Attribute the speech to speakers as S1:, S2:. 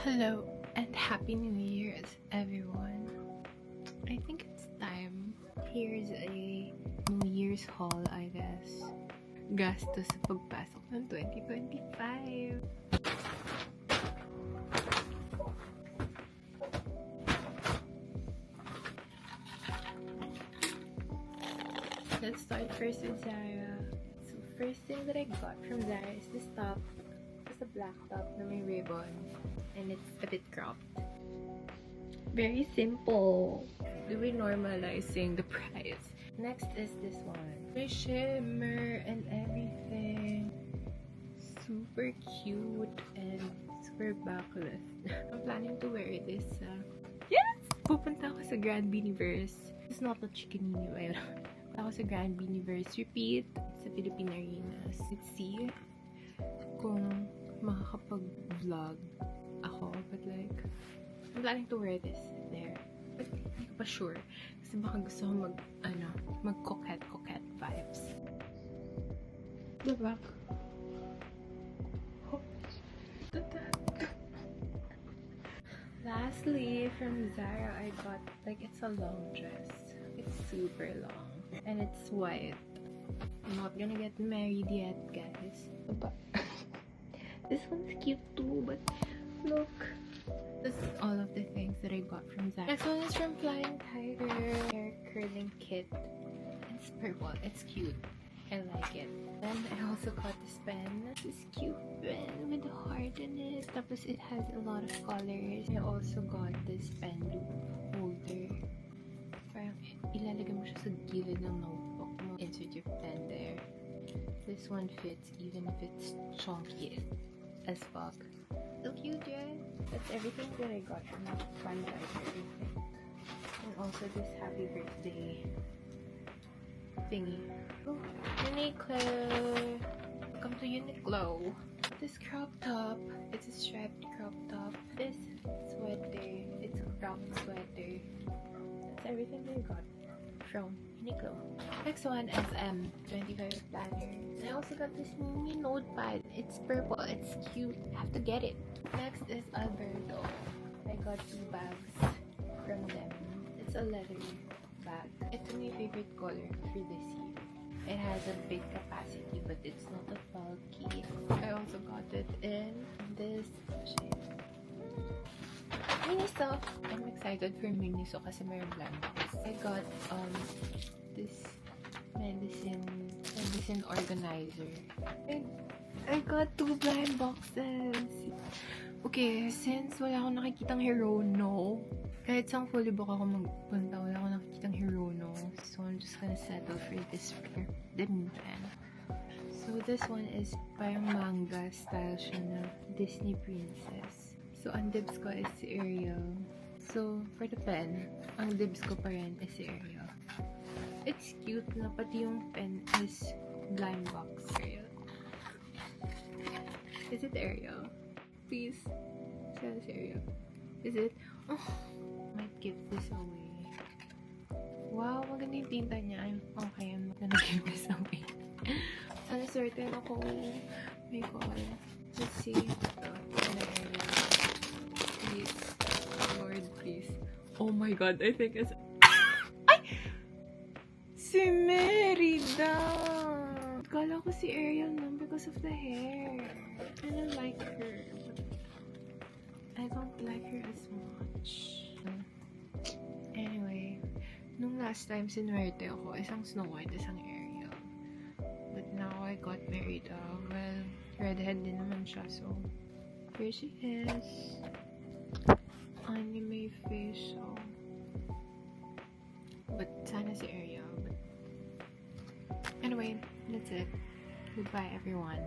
S1: Hello and Happy New Year's, everyone. I think it's time. Here's a New Year's haul, I guess. Gasto sa pagpasok ng 2025. Let's start first with Zara. So, first thing that I got from Zara is this top. It's a black top na may ribbon. And it's a bit cropped. Very simple. We're normalizing the price. Next is this one. May shimmer and everything. Super cute and super backless. I'm planning to wear this. Yes! Pupunta ako sa Grand Beaniverse. It's not a Chicanini, ayun. Pupunta ako sa Grand Beaniverse. Repeat sa Philippine Arenas. Let's see kung makakapag-vlog ako, but like, I'm planning to wear this there. But hindi ko pa sure. Kasi baka gusto ko mag-coquette vibes. The back. Lastly, from Zara, I got, like, it's a long dress. It's super long. And it's white. I'm not gonna get married yet, guys. But this one's cute too, but look. This is all of the things that I got from Zara. Next one is from Flying Tiger. Hair curling kit. It's purple. It's cute. I like it. Then I also got this pen. This cute pen with a heart in it. Tapos it has a lot of colors. I also got this pen loop holder. Parang ilalagay mo siya sa gilid ng notebook mo. Insert your pen there. This one fits even if it's chunky as fuck. So cute, right? That's everything that I got from Flying Tiger. And also this happy birthday thingy. Oh, Uniqlo! Welcome to Uniqlo. This crop top, it's a striped crop top. This sweater, it's a crop sweater. That's everything that I got from Uniqlo. Next one is 25 planner. I also got this mini notepad. It's purple. It's cute. I have to get it. Next is Alberto. I got 2 bags from them. It's a leather bag. It's my favorite color for this year. It has a big capacity, but it's not a bulky. I also got it in this shape. Miniso. I'm excited for Miniso kasi mayroon blind box. I got this medicine organizer. I got 2 blind boxes. Okay, since wala akong nakikitang Hirono, kahit saan fully book ako magpunta, wala akong nakikitang Hirono. So I'm just gonna settle for this for the meantime. So this one is parang manga style siya na Disney princess. So ang dibs ko is si Ariel. So for the pen, ang dibs ko pa rin is si Ariel. It's cute na pati yung pen is blind box. Ariel. Is it Ariel? Please. Tell us Ariel. Is it? Oh, might give this away. Wow, maganda yung tinta niya. Okay, I'm gonna give this away. Sana certain ako. My God. Let's see. Ito. Please. Lord, please. Oh my God, I think it's... Ay! Si Merida! Kala ko si Ariel nun because of the hair. I don't like her. I don't like her as much. Anyway, nung last time sinuwerte ako, isang Snow White, isang Ariel. But now I got Merida. Well, redhead din naman siya, so here she is. Anime face, so. But sana si Ariel. But anyway, that's it. Goodbye, everyone.